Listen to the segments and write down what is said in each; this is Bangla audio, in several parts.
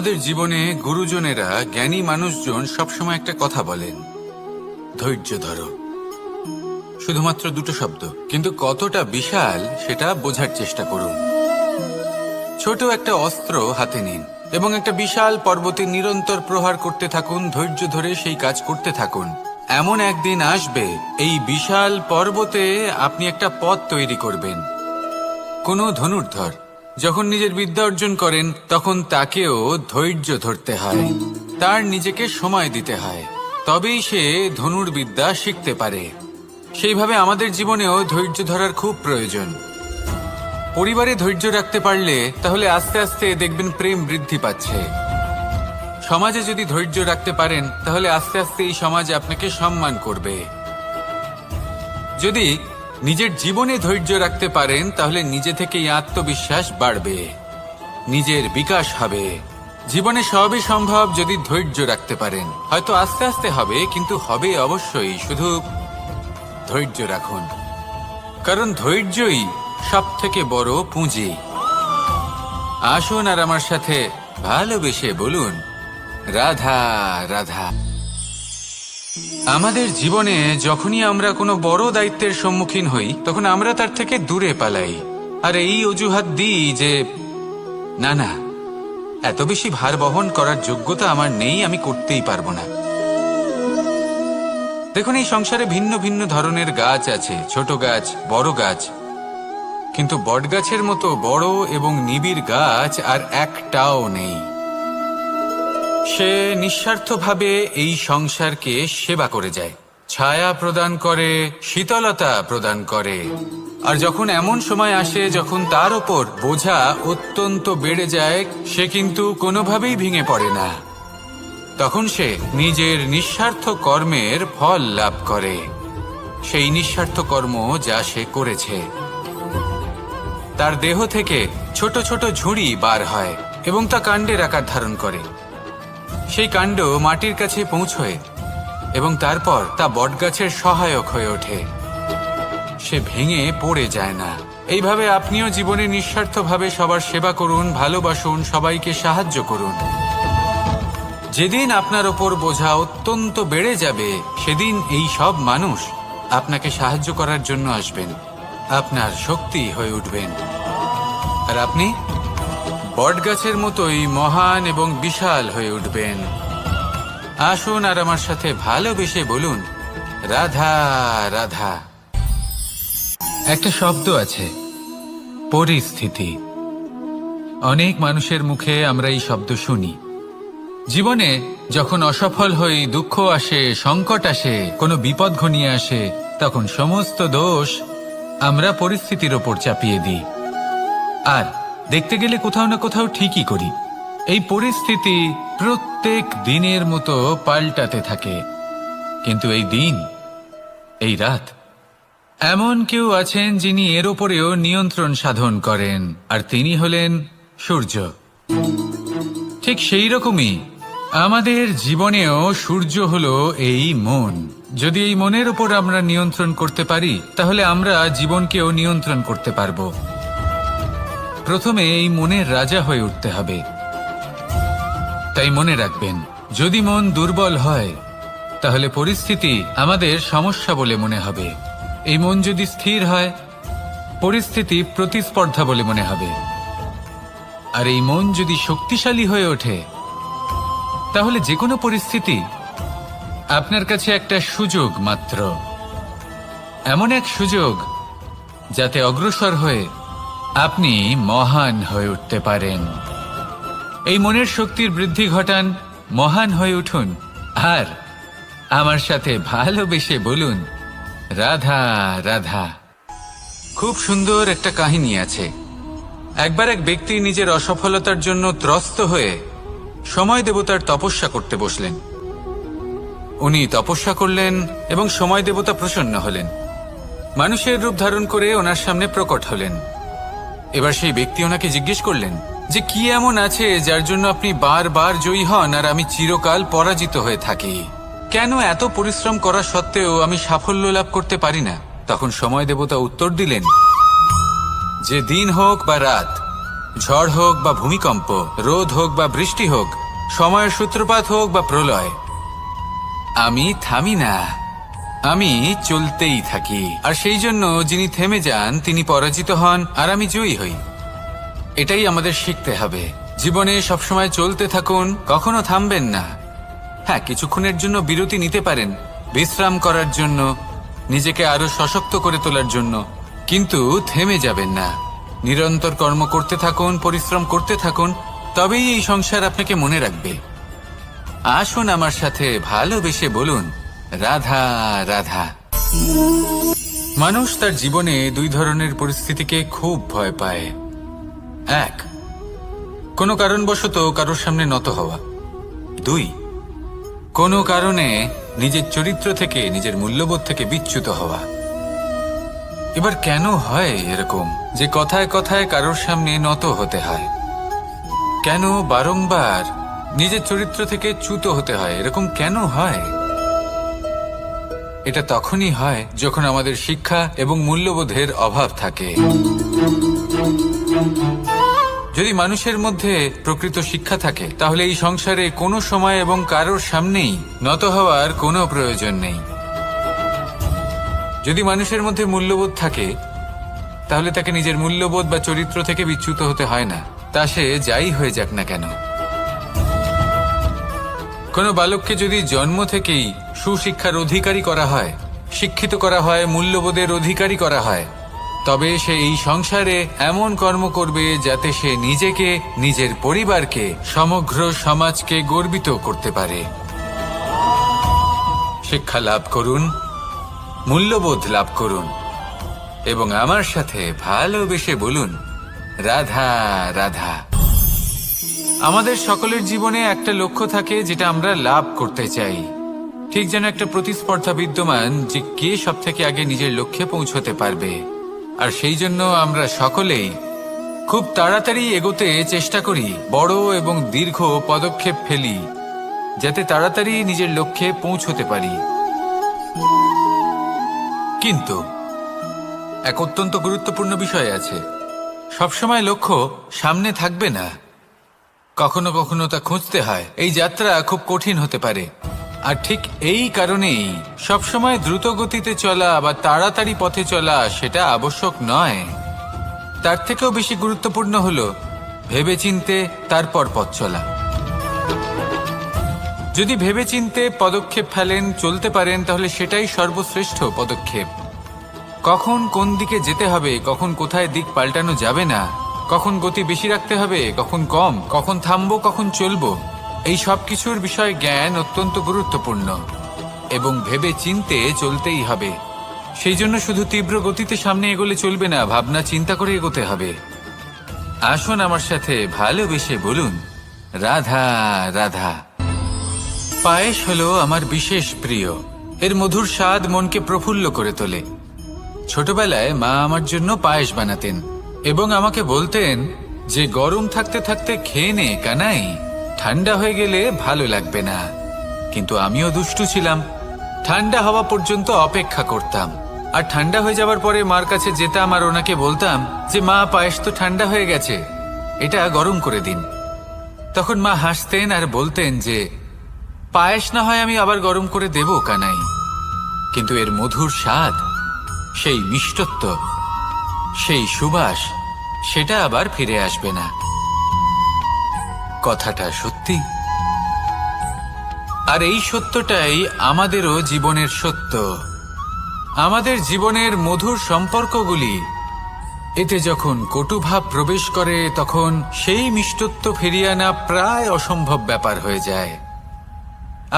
আমাদের জীবনে গুরুজনেরা, জ্ঞানী মানুষজন সবসময় একটা কথা বলেন, ধৈর্য ধরো। শুধুমাত্র দুটো শব্দ, কিন্তু কতটা বিশাল সেটা বোঝার চেষ্টা করুন। ছোট একটা অস্ত্র হাতে নিন এবং একটা বিশাল পর্বতে নিরন্তর প্রহার করতে থাকুন, ধৈর্য ধরে সেই কাজ করতে থাকুন। এমন একদিন আসবে এই বিশাল পর্বতে আপনি একটা পথ তৈরি করবেন। কোনো ধনুর্ধর যখন নিজের বিদ্যা অর্জন করেন তখন তাকেও ধৈর্য ধরতে হয়, তার নিজেকে সময় দিতে হয়, তবেই সে ধনুর্বিদ্যা শিখতে পারে। সেইভাবে আমাদের জীবনেও ধৈর্য ধরার খুব প্রয়োজন। পরিবারে ধৈর্য রাখতে পারলে তাহলে আস্তে আস্তে দেখবেন প্রেম বৃদ্ধি পাচ্ছে। সমাজে যদি ধৈর্য রাখতে পারেন তাহলে আস্তে আস্তে এই সমাজ আপনাকে সম্মান করবে। যদি নিজের জীবনে ধৈর্য রাখতে পারেন তাহলে নিজে থেকেই আত্মবিশ্বাস বাড়বে, নিজের বিকাশ হবে। জীবনে সবই সম্ভব যদি ধৈর্য রাখতে পারেন। হয়তো আস্তে আস্তে হবে, কিন্তু হবে অবশ্যই। শুধু ধৈর্য রাখুন, কারণ ধৈর্যই সব থেকে বড় পুঁজি। আসুন আর আমার সাথে ভালোবেসে বলুন, রাধা রাধা। আমাদের জীবনে যখনই আমরা কোনো বড় দায়িত্বের সম্মুখীন হই তখন আমরা তার থেকে দূরে পালাই, আর এই অজুহাত দিই যে না না, এত বেশি ভার বহন করার যোগ্যতা আমার নেই, আমি করতেই পারবো না। দেখুন, এই সংসারে ভিন্ন ভিন্ন ধরনের গাছ আছে, ছোট গাছ, বড় গাছ, কিন্তু বটগাছের মতো বড় এবং নিবিড় গাছ আর একটাও নেই। সে নিঃস্বার্থভাবে এই সংসারকে সেবা করে যায়, ছায়া প্রদান করে, শীতলতা প্রদান করে। আর যখন এমন সময় আসে যখন তার ওপর বোঝা অত্যন্ত বেড়ে যায়, সে কিন্তু কোনোভাবেই ভেঙে পড়ে না। তখন সে নিজের নিঃস্বার্থ কর্মের ফল লাভ করে, সেই নিঃস্বার্থ কর্ম যা সে করেছে। তার দেহ থেকে ছোট ছোট ঝুড়ি বার হয় এবং তা কাণ্ডের আকার ধারণ করে। সেই কাণ্ড মাটির কাছে পৌঁছয় এবং তারপর তা বটগাছের সহায়ক হয়ে ওঠে, সে ভেঙে পড়ে যায় না। এইভাবে আপনিও জীবনে নিঃস্বার্থভাবে সবার সেবা করুন, ভালোবাসুন, সবাইকে সাহায্য করুন। যেদিন আপনার ওপর বোঝা অত্যন্ত বেড়ে যাবে সেদিন এই সব মানুষ আপনাকে সাহায্য করার জন্য আসবেন, আপনার শক্তি হয়ে উঠবেন, আর আপনি বটগাছের মতোই মহান এবং বিশাল হয়ে উঠবেন। আসুন আর আমার সাথে ভালোবেসে বলুন, রাধা রাধা। একটা শব্দ আছে, পরিস্থিতি। অনেক মানুষের মুখে আমরা এই শব্দ শুনি। জীবনে যখন অসফল হই, দুঃখ আসে, সংকট আসে, কোনো বিপদ ঘনিয়ে আসে, তখন সমস্ত দোষ আমরা পরিস্থিতির ওপর চাপিয়ে দিই। আর দেখতে গেলে কোথাও না কোথাও ঠিকই করি। এই পরিস্থিতি প্রত্যেক দিনের মতো পাল্টাতে থাকে, কিন্তু এই দিন, এই রাত, এমন কেউ আছেন যিনি এর ওপরেও নিয়ন্ত্রণ সাধন করেন, আর তিনি হলেন সূর্য। ঠিক সেই রকমই আমাদের জীবনেও সূর্য হলো এই মন। যদি এই মনের ওপর আমরা নিয়ন্ত্রণ করতে পারি তাহলে আমরা জীবনকেও নিয়ন্ত্রণ করতে পারবো। প্রথমে এই মনের রাজা হয়ে উঠতে হবে। তাই মনে রাখবেন, যদি মন দুর্বল হয় তাহলে পরিস্থিতি আমাদের সমস্যা বলে মনে হবে। এই মন যদি স্থির হয়, পরিস্থিতি প্রতিস্পর্ধা বলে মনে হবে। আর এই মন যদি শক্তিশালী হয়ে ওঠে তাহলে যে কোনো পরিস্থিতি আপনার কাছে একটা সুযোগ মাত্র, এমন এক সুযোগ যাতে অগ্রসর হয়ে আপনি মহান হয়ে উঠতে পারেন। এই মনের শক্তির বৃদ্ধি ঘটান, মহান হয়ে উঠুন, আর আমার সাথে ভালোবেসে বলুন, রাধা রাধা। খুব সুন্দর একটা কাহিনী আছে। একবার এক ব্যক্তি নিজের অসফলতার জন্য ত্রস্ত হয়ে সময় দেবতার তপস্যা করতে বসলেন। উনি তপস্যা করলেন এবং সময় দেবতা প্রসন্ন হলেন, মানুষের রূপ ধারণ করে ওনার সামনে প্রকট হলেন। এবার সেই ব্যক্তি ওনাকে জিজ্ঞেস করলেন যে কি এমন আছে যার জন্য আপনি বারবার জয়ী হন আর আমি চিরকাল পরাজিত হয়ে থাকি? কেন এত পরিশ্রম করা সত্ত্বেও আমি সাফল্য লাভ করতে পারি না? তখন সময় দেবতা উত্তর দিলেন যে দিন হোক বা রাত, ঝড় হোক বা ভূমিকম্প, রোদ হোক বা বৃষ্টি হোক, সময়ের সূত্রপাত হোক বা প্রলয়, আমি থামি না, আমি চলতেই থাকি। আর সেই জন্য যিনি থেমে যান তিনি পরাজিত হন, আর আমি জয়ী হই। এটাই আমাদের শিখতে হবে। জীবনে সবসময় চলতে থাকুন, কখনো থামবেন না। হ্যাঁ, কিছুক্ষণের জন্য বিরতি নিতে পারেন, বিশ্রাম করার জন্য, নিজেকে আরো সশক্ত করে তোলার জন্য, কিন্তু থেমে যাবেন না। নিরন্তর কর্ম করতে থাকুন, পরিশ্রম করতে থাকুন, তবেই এই সংসার আপনাকে মনে রাখবে। আসুন আমার সাথে ভালোবেসে বলুন, রাধা রাধা। মানুষ তার জীবনে দুই ধরনের পরিস্থিতিকে খুব ভয় পায়। এক, কোনো কারণবশত কারোর সামনে নত হওয়া। দুই, কোনো কারণে নিজের চরিত্র থেকে, নিজের মূল্যবোধ থেকে বিচ্যুত হওয়া। এবার কেন হয় এরকম যে কথায় কথায় কারোর সামনে নত হতে হয়? কেন বারংবার নিজের চরিত্র থেকে চ্যুত হতে হয়? এরকম কেন হয়? এটা তখনই হয় যখন আমাদের শিক্ষা এবং মূল্যবোধের অভাব থাকে। যদি মানুষের মধ্যে প্রকৃত শিক্ষা থাকে, তাহলে এই সংসারে কোনো সময় এবং কারোর সামনেই নত হওয়ার কোনো প্রয়োজন নেই। যদি মানুষের মধ্যে মূল্যবোধ থাকে, তাহলে তাকে নিজের মূল্যবোধ বা চরিত্র থেকে বিচ্যুত হতে হয় না, তা সে যাই হয়ে যাক না কেন। কোনো বালককে যদি জন্ম থেকেই সুশিক্ষার অধিকারী করা হয়, শিক্ষিত করা হয়, মূল্যবোধের অধিকারী করা হয়, তবে সে এই সংসারে এমন কর্ম করবে যাতে সে নিজেকে, নিজের পরিবারকে, সমগ্র সমাজকে গর্বিত করতে পারে। শিক্ষা লাভ করুন, মূল্যবোধ লাভ করুন, এবং আমার সাথে ভালোবেসে বলুন, রাধা রাধা। আমাদের সকলের জীবনে একটা লক্ষ্য থাকে যেটা আমরা লাভ করতে চাই। ঠিক যেন একটা প্রতিস্পর্ধা বিদ্যমান যে কে সব থেকে আগে নিজের লক্ষ্যে পৌঁছতে পারবে। আর সেই জন্য আমরা সকলেই খুব তাড়াতাড়ি এগোতে চেষ্টা করি, বড় এবং দীর্ঘ পদক্ষেপ ফেলি, যাতে তাড়াতাড়ি নিজের লক্ষ্যে পৌঁছতে পারি। কিন্তু এক অত্যন্ত গুরুত্বপূর্ণ বিষয় আছে, সবসময় লক্ষ্য সামনে থাকবে না, কখনো কখনো তা খুঁজতে হয়। এই যাত্রা খুব কঠিন হতে পারে, আর ঠিক এই কারণেই সবসময় দ্রুত গতিতে চলা বা তাড়াতাড়ি পথে চলা সেটা আবশ্যক নয়। তার থেকেও বেশি গুরুত্বপূর্ণ হলো ভেবেচিন্তে তারপর পথ চলা। যদি ভেবেচিন্তে পদক্ষেপ ফেলেন, চলতে পারেন, তাহলে সেটাই সর্বশ্রেষ্ঠ পদক্ষেপ। কখন কোন দিকে যেতে হবে, কখন কোথায় দিক পাল্টানো যাবে না, কখন গতি বেশি রাখতে হবে, কখন কম, কখন থামবো, কখন চলবো, এই সব কিছুর বিষয়ে জ্ঞান অত্যন্ত গুরুত্বপূর্ণ, এবং ভেবে চিন্তে চলতেই হবে। সেই জন্য শুধু তীব্র গতিতে সামনে এগোলে চলবে না, ভাবনা চিন্তা করে এগোতে হবে। আসুন আমার সাথে ভালোবেসে বলুন, রাধা রাধা। পায়েস হলো আমার বিশেষ প্রিয়। এর মধুর স্বাদ মনকে প্রফুল্ল করে তোলে। ছোটবেলায় মা আমার জন্য পায়েস বানাতেন এবং আমাকে বলতেন যে গরম থাকতে থাকতে খেয়ে নে কানাই, ঠান্ডা হয়ে গেলে ভালো লাগবে না। কিন্তু আমিও দুষ্টু ছিলাম, ঠান্ডা হওয়া পর্যন্ত অপেক্ষা করতাম, আর ঠান্ডা হয়ে যাবার পরে মার কাছে যেতাম আর ওনাকে বলতাম যে মা, পায়েস তো ঠান্ডা হয়ে গেছে, এটা গরম করে দিন। তখন মা হাসতেন আর বলতেন যে পায়েস না হয় আমি আবার গরম করে দেব কানাই, কিন্তু এর মধুর স্বাদ, সেই মিষ্টত্ব, সেই সুবাস, সেটা আবার ফিরে আসবে না। কথাটা সত্যি, আর এই সত্যটাই আমাদেরও জীবনের সত্য। আমাদের জীবনের মধুর সম্পর্কগুলি, এতে যখন কটুভাব প্রবেশ করে তখন সেই মিষ্টত্ব ফিরিয়ে আনা প্রায় অসম্ভব ব্যাপার হয়ে যায়।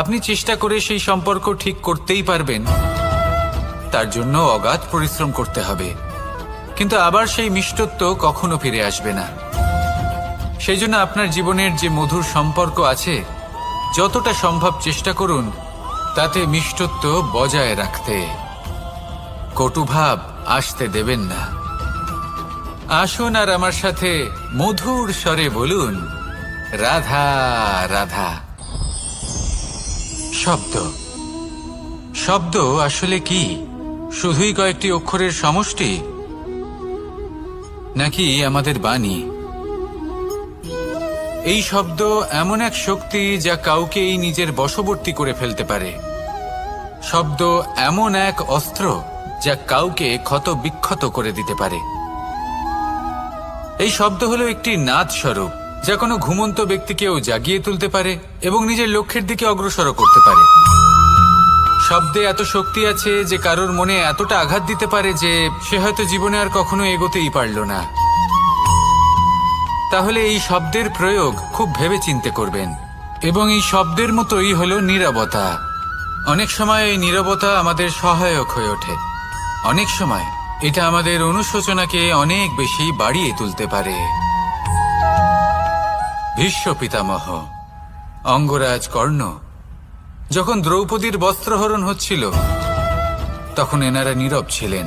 আপনি চেষ্টা করে সেই সম্পর্ক ঠিক করতেই পারবেন, তার জন্য অগাধ পরিশ্রম করতে হবে, কিন্তু আবার সেই মিষ্টত্ব কখনো ফিরে আসবে না। সেই জন্য আপনার জীবনের যে মধুর সম্পর্ক আছে, যতটা সম্ভব চেষ্টা করুন তাতে মিষ্টত্ব বজায় রাখতে। কটুভাব আসতে দেবেন না। আসুন আর আমার সাথে মধুর স্বরে বলুন, রাধা রাধা। শব্দ, শব্দ আসলে কি? শুধুই কয়েকটি অক্ষরের সমষ্টি, নাকি আমাদের বাণী, এই শব্দ এমন এক শক্তি যা কাউকে এই নিজের বশবর্তী করে ফেলতে পারে। শব্দ এমন এক অস্ত্র যা কাউকে ক্ষত বিক্ষত করে দিতে পারে। এই শব্দ হলো একটি নাদ স্বরূপ যা কোনো ঘুমন্ত ব্যক্তিকেও জাগিয়ে তুলতে পারে এবং নিজের লক্ষ্যের দিকে অগ্রসর করতে পারে। শব্দে এত শক্তি আছে যে কারোর মনে এতটা আঘাত দিতে পারে যে সে হয়তো জীবনে আর কখনো এগোতেই পারল না। তাহলে এই শব্দের প্রয়োগ খুব ভেবেচিন্তে করবেন। এবং এই শব্দের মতোই হলো নীরবতা। অনেক সময় এই নীরবতা আমাদের সহায়ক হয়ে ওঠে। অনেক সময় এটা আমাদের অনুশোচনাকে অনেক বেশি বাড়িয়ে তুলতে পারে। ভীষ্ম পিতামহ, অঙ্গরাজ কর্ণ যখন দ্রৌপদীর বস্ত্রহরণ হচ্ছিল তখন এনারা নীরব ছিলেন।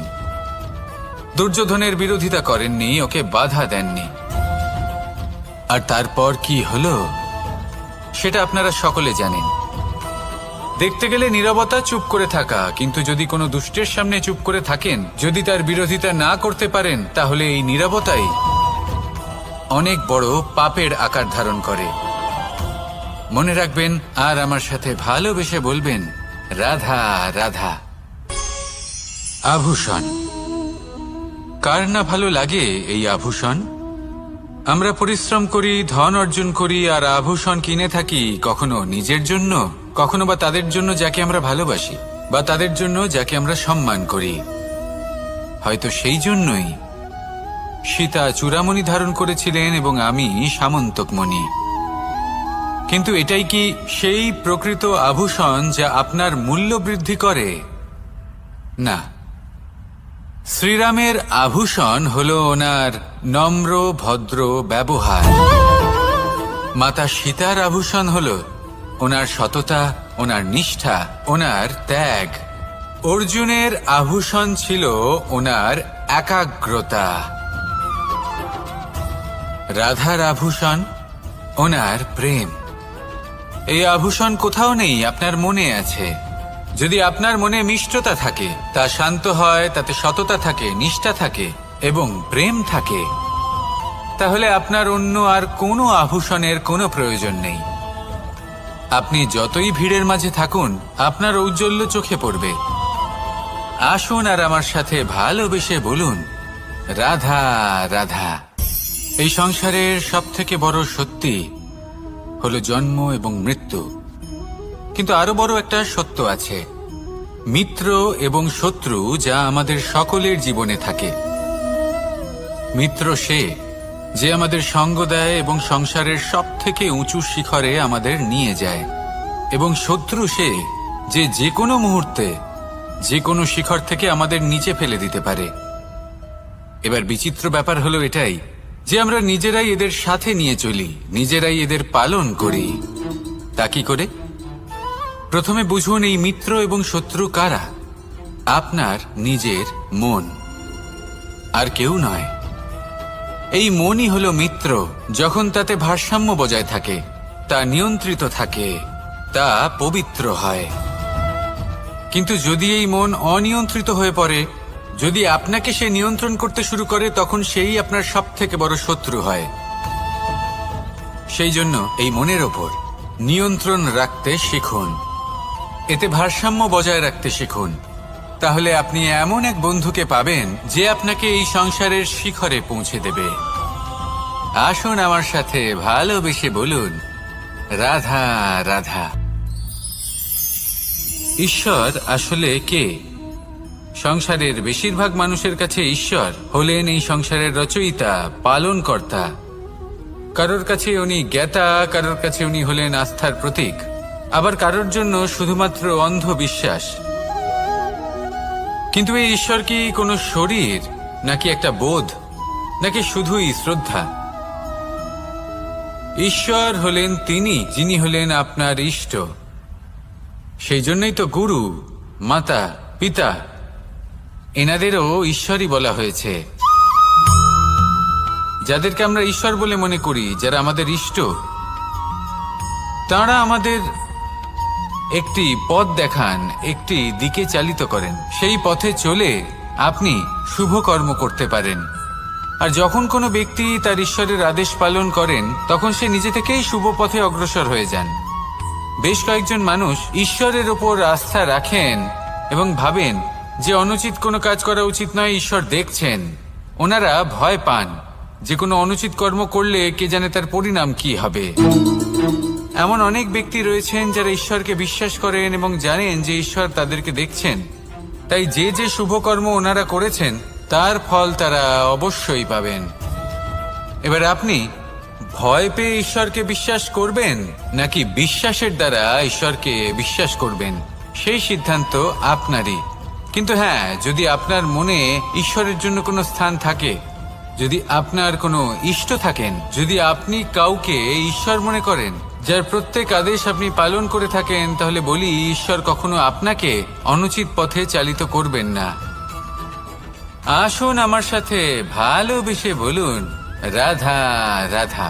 দুর্যোধনের বিরোধিতা করেননি, ওকে বাধা দেননি। আর তারপর কি হলো সেটা আপনারা সকলে জানেন। দেখতে গেলে নীরবতা চুপ করে থাকা, কিন্তু যদি কোনো দুষ্টের সামনে চুপ করে থাকেন, যদি তার বিরোধিতা না করতে পারেন, তাহলে এই নীরবতাই অনেক বড় পাপের আকার ধারণ করে। মনে রাখবেন আর আমার সাথে ভালোবেসে বলবেন, রাধা রাধা। আভূষণ। কার না ভালো লাগে এই আভূষণ? আমরা পরিশ্রম করি, ধন অর্জন করি আর আভূষণ কিনে থাকি, কখনো নিজের জন্য, কখনো বা তাদের জন্য যাকে আমরা ভালোবাসি, বা তাদের জন্য যাকে আমরা সম্মান করি। হয়তো সেই জন্যই সীতা চূড়ামণি ধারণ করেছিলেন এবং আমি সামন্তকমণি। কিন্তু এটাই কি সেই প্রকৃত আভূষণ যা আপনার মূল্য বৃদ্ধি করে? না। শ্রীরামের আভূষণ হলো ওনার নম্র ভদ্র ব্যবহার। মাতা সীতার আভূষণ হলো ওনার সততা, ওনার নিষ্ঠা, ওনার ত্যাগ। অর্জুনের আভূষণ ছিল ওনার একাগ্রতা। রাধার আভূষণ ওনার প্রেম। এই আভূষণ কোথাও নেই, আপনার মনে আছে। যদি আপনার মনে মিষ্টতা থাকে, তা শান্ত হয়, তাতে সততা থাকে, নিষ্ঠা থাকে এবং প্রেম থাকে, তাহলে আপনার অন্য আর কোনো আভূষণের কোনো প্রয়োজন নেই। আপনি যতই ভিড়ের মাঝে থাকুন, আপনার ঔজ্জ্বল্য চোখে পড়বে। আসুন আর আমার সাথে ভালোবেসে বলুন, রাধা রাধা। এই সংসারের সবথেকে বড় সত্যি হলো জন্ম এবং মৃত্যু, কিন্তু আরো বড় একটা সত্য আছে, মিত্র এবং শত্রু, যা আমাদের সকলের জীবনে থাকে। মিত্র সে যে আমাদের সঙ্গ দেয় এবং সংসারের সবথেকে উঁচু শিখরে আমাদের নিয়ে যায়, এবং শত্রু সে যে যে কোনো মুহূর্তে যে কোনো শিখর থেকে আমাদের নিচে ফেলে দিতে পারে। এবার বিচিত্র ব্যাপার হলো এটাই যে আমরা নিজেরাই এদের সাথে নিয়ে চলি, নিজেরাই এদের পালন করি। তা কি করে? প্রথমে বুঝুন এই মিত্র এবং শত্রু কারা। আপনার নিজের মন, আর কেউ নয়। এই মনই হলো মিত্র যখন তাতে ভারসাম্য বজায় থাকে, তা নিয়ন্ত্রিত থাকে, তা পবিত্র হয়। কিন্তু যদি এই মন অনিয়ন্ত্রিত হয়ে পড়ে, যদি আপনাকে সে নিয়ন্ত্রণ করতে শুরু করে, তখন সেই আপনার সবথেকে বড় শত্রু হয়। সেই জন্য এই মনের ওপর নিয়ন্ত্রণ রাখতে শিখুন, এতে ভারসাম্য বজায় রাখতে শিখুন। তাহলে আপনি এমন এক বন্ধুকে পাবেন যে আপনাকে এই সংসারের শিখরে পৌঁছে দেবে। আসুন আমার সাথে ভালোবেসে বলুন, রাধা রাধা। ঈশ্বর আসলে কে? সংসারের বেশিরভাগ মানুষের কাছে ঈশ্বর হলেন এই সংসারের রচয়িতা, পালনকর্তা। কারোর কাছে উনি জ্ঞাতা, কারোর কাছে উনি হলেন আস্থার প্রতীক, আবার কারোর জন্য শুধুমাত্র অন্ধ বিশ্বাস। কিন্তু এই ঈশ্বর কি কোনো শরীর, নাকি একটা বোধ, নাকি শুধুই শ্রদ্ধা? ঈশ্বর হলেন তিনি যিনি হলেন আপনার ইষ্ট। সেই জন্যই তো গুরু, মাতা, পিতা এনাদেরও ঈশ্বরই বলা হয়েছে। যাদেরকে আমরা ঈশ্বর বলে মনে করি, যারা আমাদের ইষ্ট, তাঁরা আমাদের একটি পথ দেখান, একটি দিকে চালিত করেন। সেই পথে চলে আপনি শুভ কর্ম করতে পারেন, আর যখন কোনো ব্যক্তি তার ঈশ্বরের আদেশ পালন করেন তখন সে নিজে থেকেই শুভ পথে অগ্রসর হয়ে যান। বেশ কয়েকজন মানুষ ঈশ্বরের ওপর আস্থা রাখেন এবং ভাবেন যে অনুচিত কোনো কাজ করা উচিত নয়, ঈশ্বর দেখছেন। ওনারা ভয় পান যে কোনো অনুচিত কর্ম করলে কে জানে তার পরিণাম কি হবে। এমন অনেক ব্যক্তি রয়েছেন যারা ঈশ্বরকে বিশ্বাস করেন এবং জানেন যে ঈশ্বর তাদেরকে দেখছেন, তাই যে যে শুভ কর্ম ওনারা করেছেন তার ফল তারা অবশ্যই পাবেন। এবার আপনি ভয় পেয়ে ঈশ্বরকে বিশ্বাস করবেন নাকি বিশ্বাসের দ্বারা ঈশ্বরকে বিশ্বাস করবেন, সেই সিদ্ধান্ত আপনারই। কিন্তু হ্যাঁ, যদি আপনার মনে ঈশ্বরের জন্য কোনো স্থান থাকে, যদি আপনার কোনো ইষ্ট থাকেন, যদি আপনি কাউকে ঈশ্বর মনে করেন যার প্রত্যেক আদেশ আপনি পালন করে থাকেন, তাহলে বলি ঈশ্বর কখনো আপনাকে অনুচিত পথে চালিত করবেন না। আসুন আমার সাথে ভালোবেসে বলুন, রাধা রাধা।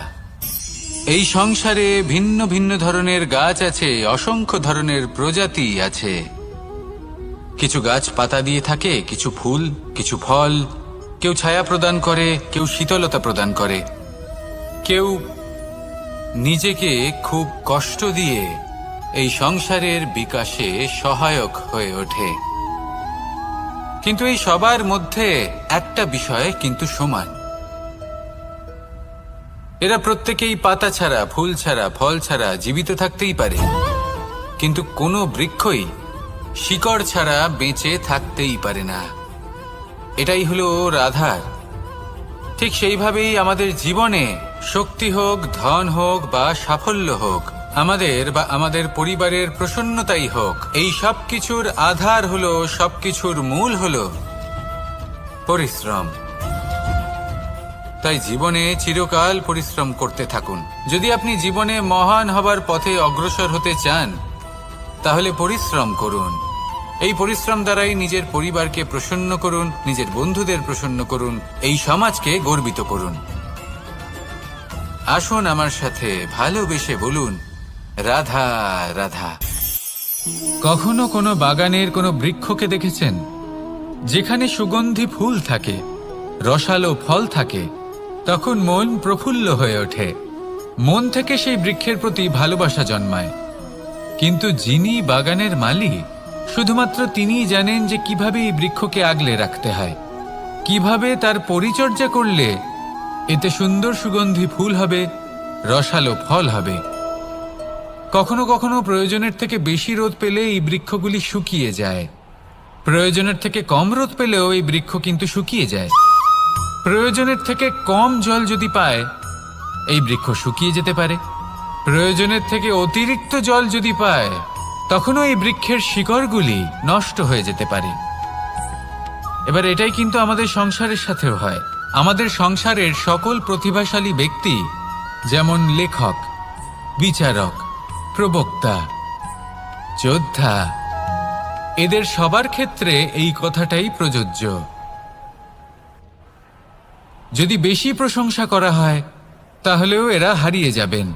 এই সংসারে ভিন্ন ভিন্ন ধরনের গাছ আছে, অসংখ্য ধরনের প্রজাতি আছে। কিছু গাছ পাতা দিয়ে থাকে, কিছু ফুল, কিছু ফল। কেউ ছায়া প্রদান করে, কেউ শীতলতা প্রদান করে, কেউ নিজেকে খুব কষ্ট দিয়ে এই সংসারের বিকাশে সহায়ক হয়ে ওঠে। কিন্তু এই সবার মধ্যে একটা বিষয় কিন্তু সমান, এরা প্রত্যেকেই পাতা ছাড়া, ফুল ছাড়া, ফল ছাড়া জীবিত থাকতেই পারে, কিন্তু কোনো বৃক্ষই শিকড় ছাড়া বেঁচে থাকতেই পারে না। এটাই হলো রাধার। ঠিক সেইভাবেই আমাদের জীবনে শক্তি হোক, ধন হোক বা সাফল্য হোক, আমাদের বা আমাদের পরিবারের প্রসন্নতাই হোক, এই সব কিছুর আধার হলো, সবকিছুর মূল হলো পরিশ্রম। তাই জীবনে চিরকাল পরিশ্রম করতে থাকুন। যদি আপনি জীবনে মহান হবার পথে অগ্রসর হতে চান, তাহলে পরিশ্রম করুন। এই পরিশ্রম দ্বারাই নিজের পরিবারকে প্রসন্ন করুন, নিজের বন্ধুদের প্রসন্ন করুন, এই সমাজকে গর্বিত করুন। আসুন আমার সাথে ভালোবেসে বলুন, রাধা রাধা। কখনো কোনো বাগানের কোনো বৃক্ষকে দেখেছেন যেখানে সুগন্ধি ফুল থাকে, রসালো ফল থাকে? তখন মন প্রফুল্ল হয়ে ওঠে, মন থেকে সেই বৃক্ষের প্রতি ভালোবাসা জন্মায়। কিন্তু যিনি বাগানের মালিক, শুধুমাত্র তিনিই জানেন যে কিভাবে এই বৃক্ষকে আগলে রাখতে হয়, কিভাবে তার পরিচর্যা করলে এতে সুন্দর সুগন্ধি ফুল হবে, রসালো ফল হবে। কখনো কখনো প্রয়োজনের থেকে বেশি রোদ পেলে এই বৃক্ষগুলি শুকিয়ে যায়, প্রয়োজনের থেকে কম রোদ পেলেও এই বৃক্ষ কিন্তু শুকিয়ে যায়। প্রয়োজনের থেকে কম জল যদি পায়, এই বৃক্ষ শুকিয়ে যেতে পারে। প্রয়োজনের থেকে অতিরিক্ত জল যদি পায়, তখনও এই বৃক্ষের শিকড়গুলি নষ্ট হয়ে যেতে পারে। এবার এটাই কিন্তু আমাদের সংসারের সাথেও হয়। আমাদের সংসারের সকল প্রতিভাশালী ব্যক্তি, যেমন লেখক, বিচারক, প্রবক্তা, যোদ্ধা, এদের সবার ক্ষেত্রে এই কথাটাই প্রযোজ্য। যদি বেশি প্রশংসা করা হয়, তাহলেও এরা হারিয়ে যাবেন।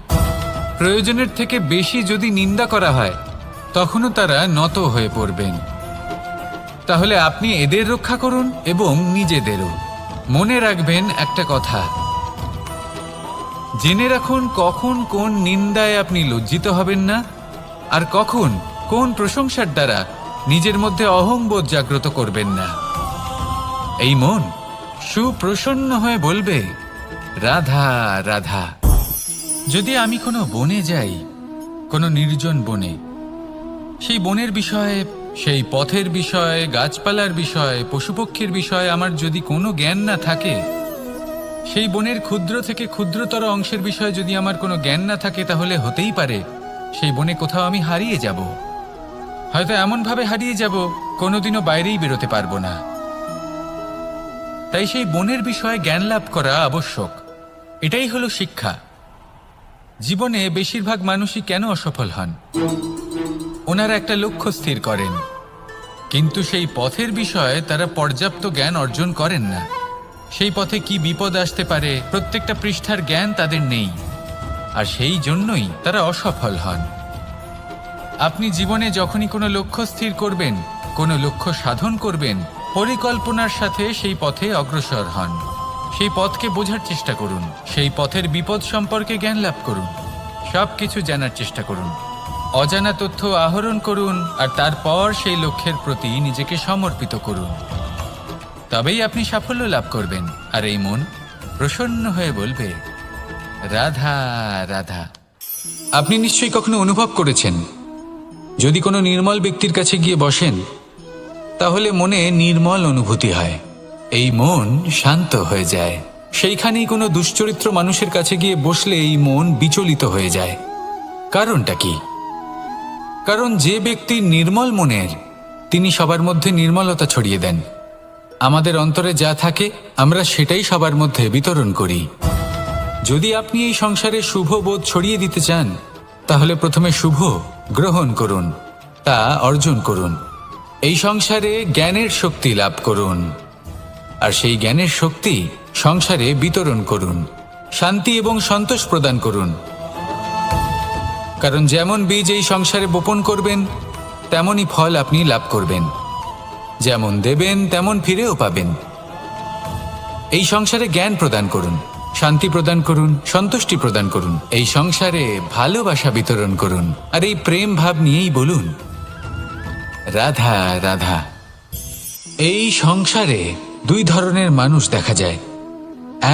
প্রয়োজনের থেকে বেশি যদি নিন্দা করা হয়, তখনও তারা নত হয়ে পড়বেন। তাহলে আপনি এদের রক্ষা করুন এবং নিজেদেরও। মনে রাখবেন একটা কথা, জেনে রাখুন কখন কোন নিন্দায় আপনি লজ্জিত হবেন না, আর কখন কোন প্রশংসার দ্বারা নিজের মধ্যে অহংবোধ জাগ্রত করবেন না। এই মন সুপ্রসন্ন হয়ে বলবে, রাধা রাধা। যদি আমি কোনো বনে যাই, কোনো নির্জন বনে, সেই বনের বিষয়ে, সেই পথের বিষয়ে, গাছপালার বিষয়ে, পশুপক্ষীর বিষয়ে আমার যদি কোনো জ্ঞান না থাকে, সেই বনের ক্ষুদ্র থেকে ক্ষুদ্রতর অংশের বিষয়ে যদি আমার কোনো জ্ঞান না থাকে, তাহলে হতেই পারে সেই বনে কোথাও আমি হারিয়ে যাব। হয়তো এমনভাবে হারিয়ে যাব, কোনোদিনও বাইরেই বেরোতে পারবো না। তাই সেই বনের বিষয়ে জ্ঞান লাভ করা আবশ্যক। এটাই হলো শিক্ষা। জীবনে বেশিরভাগ মানুষই কেন অসফল হন? ওনারা একটা লক্ষ্য স্থির করেন, কিন্তু সেই পথের বিষয়ে তারা পর্যাপ্ত জ্ঞান অর্জন করেন না। সেই পথে কি বিপদ আসতে পারে প্রত্যেকটা পৃষ্ঠার জ্ঞান তাদের নেই, আর সেই জন্যই তারা অসফল হন। আপনি জীবনে যখনই কোনো লক্ষ্য স্থির করবেন, কোনো লক্ষ্য সাধন করবেন, পরিকল্পনার সাথে সেই পথে অগ্রসর হন। সেই পথকে বোঝার চেষ্টা করুন, সেই পথের বিপদ সম্পর্কে জ্ঞান লাভ করুন, সব কিছু জানার চেষ্টা করুন, অজানা তথ্য আহরণ করুন, আর তারপর সেই লক্ষ্যের প্রতি নিজেকে সমর্পিত করুন। তবেই আপনি সাফল্য লাভ করবেন। আর এই মন প্রসন্ন হয়ে বলবে, রাধা রাধা। আপনি নিশ্চয়ই কখনো অনুভব করেছেন, যদি কোনো নির্মল ব্যক্তির কাছে গিয়ে বসেন তাহলে মনে নির্মল অনুভূতি হয়, এই মন শান্ত হয়ে যায়। সেইখানেই কোনো দুশ্চরিত্র মানুষের কাছে গিয়ে বসলে এই মন বিচলিত হয়ে যায়। কারণটা কি? কারণ যে ব্যক্তি নির্মল মনের, তিনি সবার মধ্যে নির্মলতা ছড়িয়ে দেন। আমাদের অন্তরে যা থাকে আমরা সেটাই সবার মধ্যে বিতরণ করি। যদি আপনি এই সংসারে শুভ বোধ ছড়িয়ে দিতে চান, তাহলে প্রথমে শুভ গ্রহণ করুন, তা অর্জন করুন। এই সংসারে জ্ঞানের শক্তি লাভ করুন, আর সেই জ্ঞানের শক্তি সংসারে বিতরণ করুন। শান্তি এবং সন্তোষ প্রদান করুন। কারণ যেমন বীজ এই সংসারে বপন করবেন, তেমনই ফল আপনি লাভ করবেন। যেমন দেবেন তেমন ফিরেও পাবেন। এই সংসারে জ্ঞান প্রদান করুন, শান্তি প্রদান করুন, সন্তুষ্টি প্রদান করুন। এই সংসারে ভালোবাসা বিতরণ করুন, আর এই প্রেম ভাব নিয়েই বলুন, রাধা রাধা। এই সংসারে দুই ধরনের মানুষ দেখা যায়,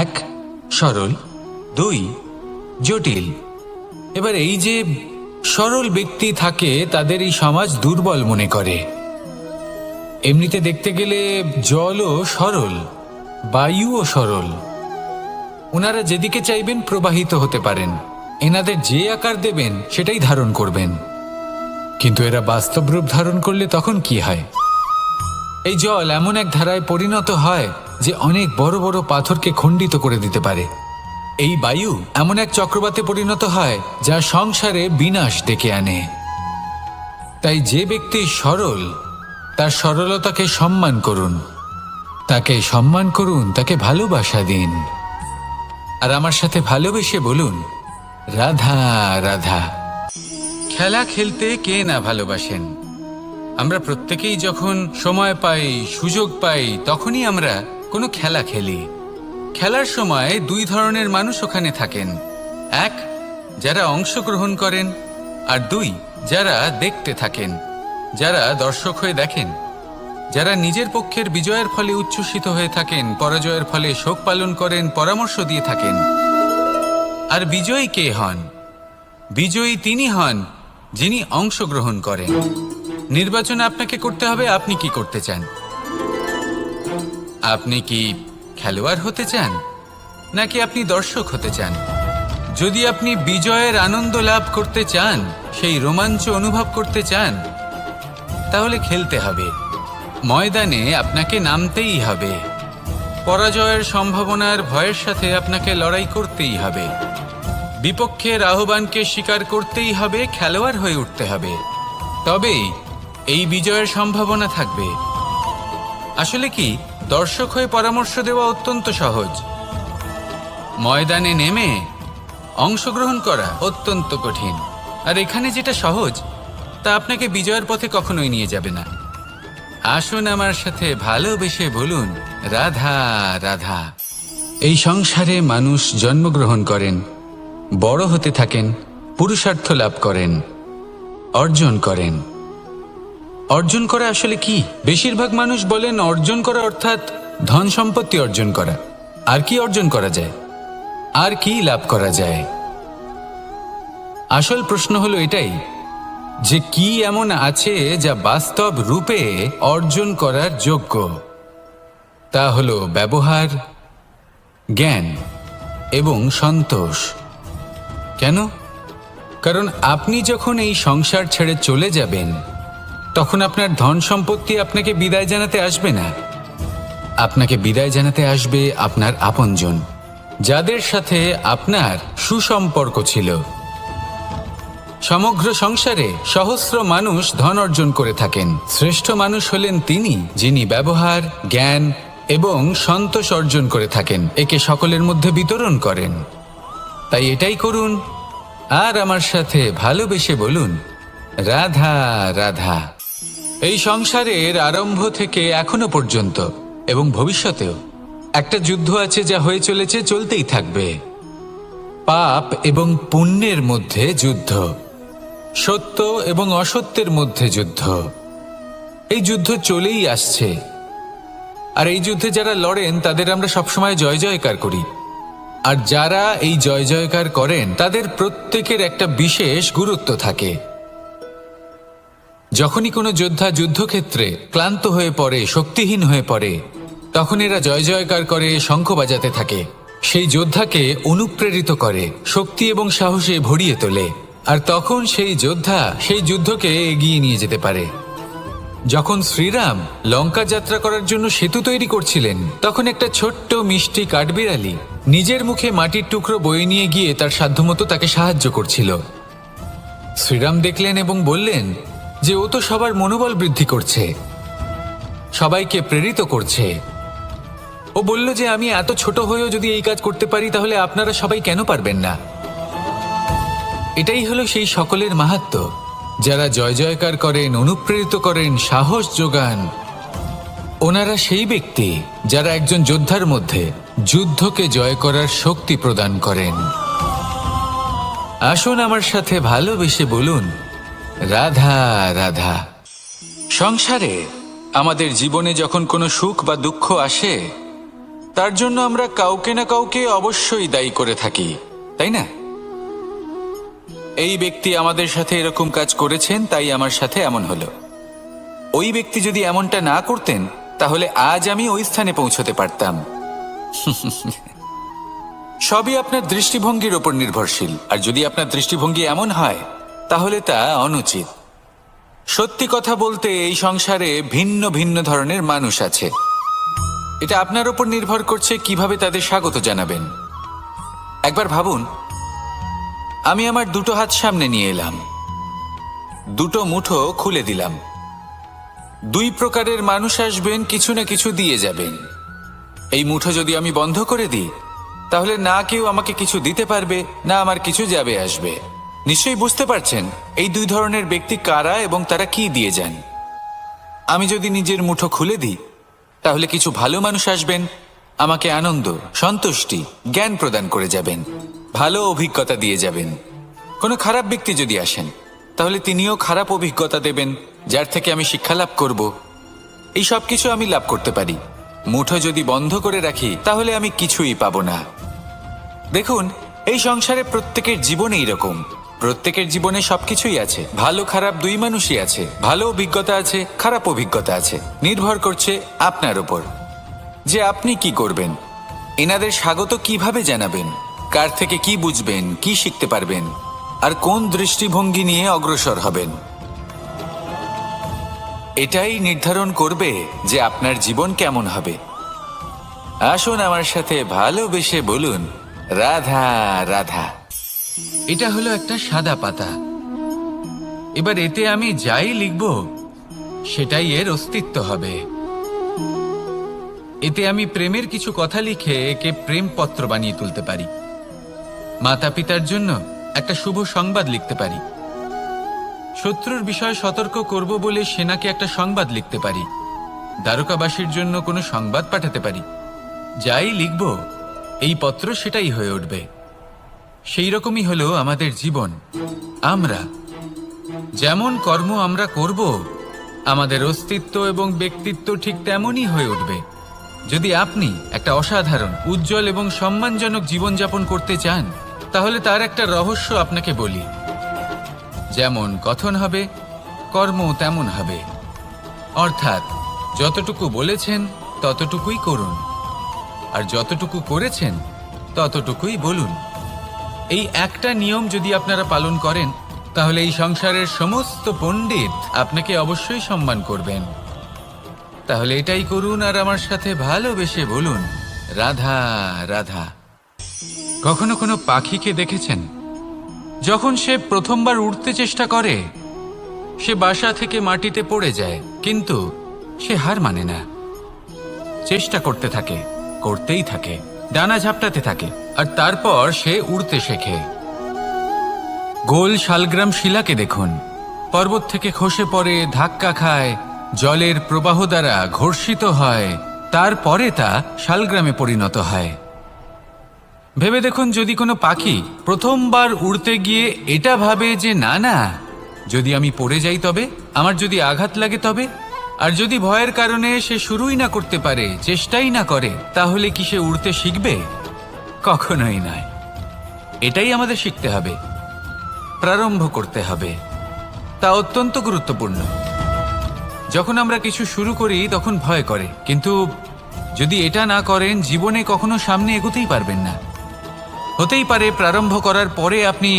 এক সরল, দুই জটিল। এবার এই যে সরল ব্যক্তি থাকে, তাদের এই সমাজ দুর্বল মনে করে। এমনিতে দেখতে গেলে জলও সরল, বায়ুও সরল। ওনারা যেদিকে চাইবেন প্রবাহিত হতে পারেন, এনাদের যে আকার দেবেন সেটাই ধারণ করবেন। কিন্তু এরা বাস্তব রূপ ধারণ করলে তখন কি হয়? এই জল এমন এক ধারায় পরিণত হয় যে অনেক বড় বড় পাথরকে খণ্ডিত করে দিতে পারে। এই বায়ু এমন এক চক্রবাতে পরিণত হয় যা সংসারে বিনাশ ডেকে আনে। তাই যে ব্যক্তি সরল, তার সরলতাকে সম্মান করুন, তাকে সম্মান করুন, তাকে ভালোবাসা দিন। আর আমার সাথে ভালোবেসে বলুন, রাধা রাধা। খেলা খেলতে কে না ভালোবাসেন? আমরা প্রত্যেকেই যখন সময় পাই, সুযোগ পাই, তখনই আমরা কোনো খেলা খেলি। খেলার সময় দুই ধরনের মানুষ ওখানে থাকেন, এক যারা অংশগ্রহণ করেন, আর দুই যারা দেখতে থাকেন, যারা দর্শক হয়ে দেখেন, যারা নিজের পক্ষের বিজয়ের ফলে উচ্ছ্বসিত হয়ে থাকেন, পরাজয়ের ফলে শোক পালন করেন, পরামর্শ দিয়ে থাকেন। আর বিজয়ী কে হন? বিজয়ী তিনি হন যিনি অংশগ্রহণ করেন। নির্বাচনে আপনাকে করতে হবে, আপনি কি করতে চান? আপনি কি খেলোয়াড় হতে চান, নাকি আপনি দর্শক হতে চান? যদি আপনি বিজয়ের আনন্দ লাভ করতে চান, সেই রোমাঞ্চ অনুভব করতে চান, তাহলে খেলতে হবে। ময়দানে আপনাকে নামতেই হবে। পরাজয়ের সম্ভাবনার ভয়ের সাথে আপনাকে লড়াই করতেই হবে। বিপক্ষের আহ্বানকে স্বীকার করতেই হবে, খেলোয়াড় হয়ে উঠতে হবে। তবেই এই বিজয়ের সম্ভাবনা থাকবে। আসলে কি, দর্শক হয়ে পরামর্শ দেওয়া অত্যন্ত সহজ, ময়দানে নেমে অংশগ্রহণ করা অত্যন্ত কঠিন। আর এখানে যেটা সহজ, তা আপনাকে বিজয়ের পথে কখনোই নিয়ে যাবে না। আসুন আমার সাথে ভালোবেসে বলুন, রাধা রাধা। এই সংসারে মানুষ জন্মগ্রহণ করেন, বড় হতে থাকেন, পুরুষার্থ লাভ করেন, অর্জন করেন। অর্জন করা আসলে কি? বেশিরভাগ মানুষ বলেন অর্জন করা অর্থাৎ ধন সম্পত্তি অর্জন করা। আর কি অর্জন করা যায়? আর কি লাভ করা যায়? আসল প্রশ্ন হলো এটাই যে কি এমন আছে যা বাস্তব রূপে অর্জন করার যোগ্য। তা হলো ব্যবহার, জ্ঞান এবং সন্তোষ। কেন? কারণ আপনি যখন এই সংসার ছেড়ে চলে যাবেন, তখন আপনার ধন সম্পত্তি আপনাকে বিদায় জানাতে আসবে না। আপনাকে বিদায় জানাতে আসবে আপনার আপনজন, যাদের সাথে আপনার সুসম্পর্ক ছিল। সমগ্র সংসারে সহস্র মানুষ ধন অর্জন করে থাকেন। শ্রেষ্ঠ মানুষ হলেন তিনি যিনি ব্যবহার, জ্ঞান এবং সন্তোষ অর্জন করে থাকেন, একে সকলের মধ্যে বিতরণ করেন। তাই এটাই করুন, আর আমার সাথে ভালোবেসে বলুন, রাধা রাধা। এই সংসারের আরম্ভ থেকে এখনো পর্যন্ত এবং ভবিষ্যতেও একটা যুদ্ধ আছে যা হয়ে চলেছে, চলতেই থাকবে। পাপ এবং পুণ্যের মধ্যে যুদ্ধ, সত্য এবং অসত্যের মধ্যে যুদ্ধ। এই যুদ্ধ চলেই আসছে, আর এই যুদ্ধে যারা লড়েন তাদের আমরা সবসময় জয় জয়কার করি। আর যারা এই জয় জয়কার করেন তাদের প্রত্যেকের একটা বিশেষ গুরুত্ব থাকে। যখনই কোনো যোদ্ধা যুদ্ধক্ষেত্রে ক্লান্ত হয়ে পড়ে, শক্তিহীন হয়ে পড়ে, তখন এরা জয় জয়কার করে, শঙ্খ বাজাতে থাকে। সেই যোদ্ধাকে অনুপ্রেরিত করে, শক্তি এবং সাহসে ভরিয়ে তোলে, আর তখন সেই যোদ্ধা সেই যুদ্ধকে এগিয়ে নিয়ে যেতে পারে। যখন শ্রীরাম লঙ্কা যাত্রা করার জন্য সেতু তৈরি করছিলেন, তখন একটা ছোট্ট মিষ্টি কাঠবিড়ালি নিজের মুখে মাটির টুকরো বয়ে নিয়ে গিয়ে তার সাধ্যমতো তাকে সাহায্য করছিল। শ্রীরাম দেখলেন এবং বললেন যে ও তো সবার মনোবল বৃদ্ধি করছে, সবাইকে প্রেরিত করছে। ও বলল যে আমি এত ছোট হয়েও যদি এই কাজ করতে পারি, তাহলে আপনারা সবাই কেন পারবেন না? এটাই হলো সেই সকলের মাহাত্ম্য, যারা জয় জয়কার করেন, অনুপ্রেরিত করেন, সাহস যোগান। ওনারা সেই ব্যক্তি যারা একজন যোদ্ধার মধ্যে যুদ্ধকে জয় করার শক্তি প্রদান করেন। আসুন আমার সাথে ভালোবেসে বলুন, রাধা রাধা। সংসারে আমাদের জীবনে যখন কোনো সুখ বা দুঃখ আসে, তার জন্য আমরা কাউকে না কাউকে অবশ্যই দায়ী করে থাকি, তাই না? এই ব্যক্তি আমাদের সাথে এরকম কাজ করেছেন, তাই আমার সাথে এমন হলো। ওই ব্যক্তি যদি এমনটা না করতেন, তাহলে আজ আমি ওই স্থানে পৌঁছতে পারতাম। সবই আপনার দৃষ্টিভঙ্গির ওপর নির্ভরশীল, আর যদি আপনার দৃষ্টিভঙ্গি এমন হয়, তাহলে তা অনুচিত। সত্যি কথা বলতে, এই সংসারে ভিন্ন ভিন্ন ধরনের মানুষ আছে। এটা আপনার ওপর নির্ভর করছে কিভাবে তাদের স্বাগত জানাবেন। একবার ভাবুন, আমি আমার দুটো হাত সামনে নিয়ে এলাম, দুটো মুঠো খুলে দিলাম। দুই প্রকারের মানুষ আসবেন, কিছু না কিছু দিয়ে যাবেন। এই মুঠো যদি আমি বন্ধ করে দিই, তাহলে না কেউ আমাকে কিছু দিতে পারবে, না আমার কিছু যাবে আসবে। নিশ্চয়ই বুঝতে পারছেন এই দুই ধরনের ব্যক্তি কারা এবং তারা কি দিয়ে যান। আমি যদি নিজের মুঠো খুলে দিই, তাহলে কিছু ভালো মানুষ আসবেন, আমাকে আনন্দ, সন্তুষ্টি, জ্ঞান প্রদান করে যাবেন, ভালো অভিজ্ঞতা দিয়ে যাবেন। কোনো খারাপ ব্যক্তি যদি আসেন, তাহলে তিনিও খারাপ অভিজ্ঞতা দেবেন, যার থেকে আমি শিক্ষা লাভ করব। এই সব কিছু আমি লাভ করতে পারি। মুঠো যদি বন্ধ করে রাখি, তাহলে আমি কিছুই পাবো না। দেখুন, এই সংসারে প্রত্যেকের জীবনে এইরকম। প্রত্যেকের জীবনে সবকিছুই আছে, ভালো খারাপ দুই মানুষই আছে। ভালো অভিজ্ঞতা আছে, খারাপ অভিজ্ঞতা আছে। নির্ভর করছে আপনার উপর যে আপনি কি করবেন, এনাদের স্বাগত কিভাবে জানাবেন, কার থেকে কি বুঝবেন, কি শিখতে পারবেন, আর কোন দৃষ্টিভঙ্গি নিয়ে অগ্রসর হবেন। এটাই নির্ধারণ করবে যে আপনার জীবন কেমন হবে। আসুন আমার সাথে ভালোবেসে বলুন, রাধা রাধা। এটা হলো একটা সাদা পাতা। এবার এতে আমি যাই লিখব, সেটাই এর অস্তিত্ব হবে। এতে আমি প্রেমের কিছু কথা লিখে একে প্রেম পত্র বানিয়ে তুলতে পারি। মাতা পিতার জন্য একটা শুভ সংবাদ লিখতে পারি। শত্রুর বিষয়ে সতর্ক করব বলে সেনাকে একটা সংবাদ লিখতে পারি। দ্বারকাবাসীর জন্য কোনো সংবাদ পাঠাতে পারি। যাই লিখব, এই পত্র সেটাই হয়ে উঠবে। সেই রকমই হলো আমাদের জীবন। আমরা যেমন কর্ম আমরা করব, আমাদের অস্তিত্ব এবং ব্যক্তিত্ব ঠিক তেমনই হয়ে উঠবে। যদি আপনি একটা অসাধারণ, উজ্জ্বল এবং সম্মানজনক জীবনযাপন করতে চান, তাহলে তার একটা রহস্য আপনাকে বলি। যেমন কথন হবে, কর্ম তেমন হবে। অর্থাৎ যতটুকু বলেছেন ততটুকুই করুন, আর যতটুকু করেছেন ততটুকুই বলুন। এই একটা নিয়ম যদি আপনারা পালন করেন, তাহলে এই সংসারের সমস্ত পণ্ডিত আপনাকে অবশ্যই সম্মান করবেন। তাহলে এটাই করুন, আর আমার সাথে ভালোবেসে বলুন, রাধা রাধা। কখনো কোনো পাখিকে দেখেছেন? যখন সে প্রথমবার উড়তে চেষ্টা করে, সে বাসা থেকে মাটিতে পড়ে যায়, কিন্তু সে হার মানে না। চেষ্টা করতে থাকে, করতেই থাকে, ডানা ঝাপটাতে থাকে, আর তারপর সে উড়তে শেখে। গোল শালগ্রাম শিলাকে দেখুন, পর্বত থেকে খসে পড়ে, ধাক্কা খায়, জলের প্রবাহ দ্বারা ঘর্ষিত হয়, তারপরে তা শালগ্রামে পরিণত হয়। ভেবে দেখুন, যদি কোনো পাখি প্রথমবার উড়তে গিয়ে এটা ভাবে যে না না, যদি আমি পড়ে যাই তবে, আমার যদি আঘাত লাগে তবে, আর যদি ভয়ের কারণে সে শুরুই না করতে পারে, চেষ্টাই না করে, তাহলে কি সে উড়তে শিখবে? কখনোই নয়। এটাই আমাদের শিখতে হবে, প্রারম্ভ করতে হবে। তা অত্যন্ত গুরুত্বপূর্ণ। যখন আমরা কিছু শুরু করি তখন ভয় করে, কিন্তু যদি এটা না করেন জীবনে কখনো সামনে এগোতেই পারবেন না। হতেই পারে প্রারম্ভ করার পরে আপনি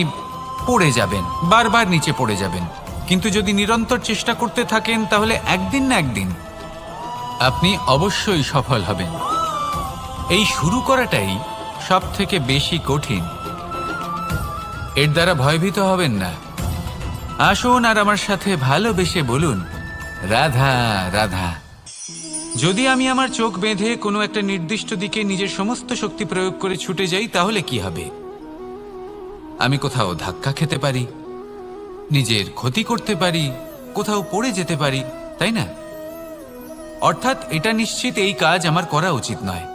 পড়ে যাবেন, বারবার নিচে পড়ে যাবেন, কিন্তু যদি নিরন্তর চেষ্টা করতে থাকেন তাহলে একদিন না একদিন আপনি অবশ্যই সফল হবেন। এই শুরু করাটাই সব থেকে বেশি কঠিন। এর দ্বারা ভয়ভীত হবেন না। আসুন আর আমার সাথে ভালোবেসে বলুন, রাধা রাধা। যদি আমি আমার চোখ বেঁধে কোনো একটা নির্দিষ্ট দিকে নিজের সমস্ত শক্তি প্রয়োগ করে ছুটে যাই, তাহলে কি হবে? আমি কোথাও ধাক্কা খেতে পারি, নিজের ক্ষতি করতে পারি, কোথাও পড়ে যেতে পারি, তাই না? অর্থাৎ এটা নিশ্চিত এই কাজ আমার করা উচিত নয়।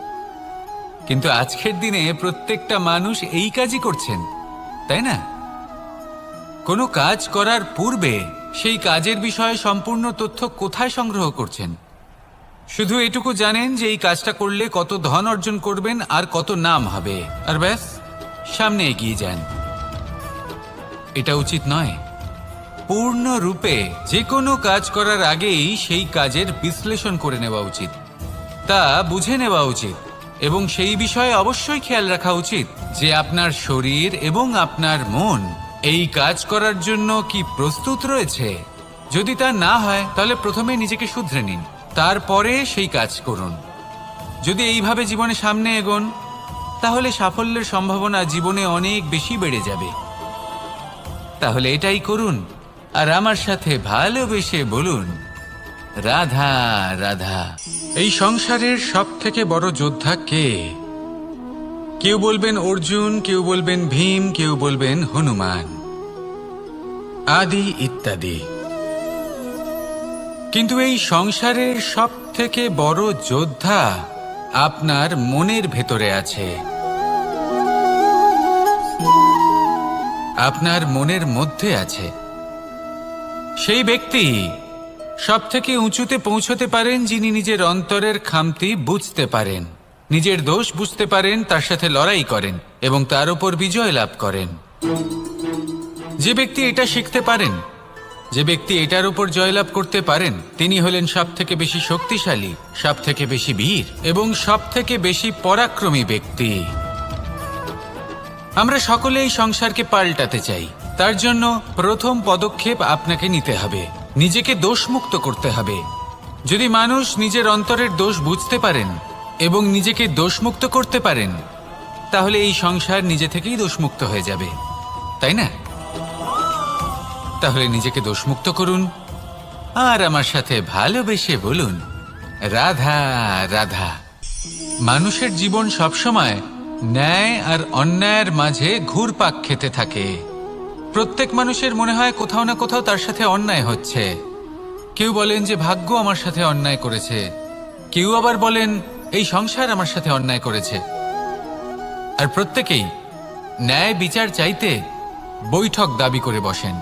কিন্তু আজকের দিনে প্রত্যেকটা মানুষ এই কাজই করছেন, তাই না? কোনো কাজ করার পূর্বে সেই কাজের বিষয়ে সম্পূর্ণ তথ্য কোথায় সংগ্রহ করছেন? শুধু এটুকু জানেন যে এই কাজটা করলে কত ধন অর্জন করবেন আর কত নাম হবে, আর ব্যাস সামনে এগিয়ে যান। এটা উচিত নয়। পূর্ণরূপে যে কোনো কাজ করার আগেই সেই কাজের বিশ্লেষণ করে নেওয়া উচিত, তা বুঝে নেওয়া উচিত, এবং সেই বিষয়ে অবশ্যই খেয়াল রাখা উচিত যে আপনার শরীর এবং আপনার মন এই কাজ করার জন্য কি প্রস্তুত রয়েছে। যদি তা না হয় তাহলে প্রথমে নিজেকে শুধরে নিন, তারপরে সেই কাজ করুন। যদি এইভাবে জীবনে সামনে এগোন তাহলে সাফল্যের সম্ভাবনা জীবনে অনেক বেশি বেড়ে যাবে। তাহলে এটাই করুন আর আমার সাথে ভালোবেসে বলুন, রাধা রাধা। এই সংসারের সব থেকে বড় যোদ্ধা কে? কেউ বলবেন অর্জুন, কেউ বলবেন ভীম, কেউ বলবেন হনুমান, আদি ইত্যাদি। কিন্তু এই সংসারের সব থেকে বড় যোদ্ধা আপনার মনের ভেতরে আছে, আপনার মনের মধ্যে আছে। সেই ব্যক্তি সব থেকে উঁচুতে পৌঁছতে পারেন যিনি নিজের অন্তরের খামতি বুঝতে পারেন, নিজের দোষ বুঝতে পারেন, তার সাথে লড়াই করেন এবং তার উপর বিজয় লাভ করেন। যে ব্যক্তি এটা শিখতে পারেন, যে ব্যক্তি এটার উপর জয়লাভ করতে পারেন, তিনি হলেন সব থেকে বেশি শক্তিশালী, সব থেকে বেশি বীর এবং সব থেকে বেশি পরাক্রমী ব্যক্তি। আমরা সকলে এই সংসারকে পাল্টাতে চাই। তার জন্য প্রথম পদক্ষেপ আপনাকে নিতে হবে, নিজেকে দোষমুক্ত করতে হবে। যদি মানুষ নিজের অন্তরের দোষ বুঝতে পারেন এবং নিজেকে দোষমুক্ত করতে পারেন, তাহলে এই সংসার নিজে থেকেই দোষমুক্ত হয়ে যাবে, তাই না? তাহলে নিজেকে দোষমুক্ত করুন আর আমার সাথে ভালোবেসে বলুন, রাধা রাধা। মানুষের জীবন সবসময় ন্যায় আর অন্যায়ের মাঝে ঘুরপাক খেতে থাকে। প্রত্যেক মানুষের মনে হয় কোথাও না কোথাও তার সাথে অন্যায় হচ্ছে। কেউ বলেন যে ভাগ্য আমার সাথে অন্যায় করেছে, কেউ আবার বলেন এই সংসার আমার সাথে অন্যায় করেছে। আর প্রত্যেকেই ন্যায় বিচার চাইতে বৈঠক দাবি করে বসেন।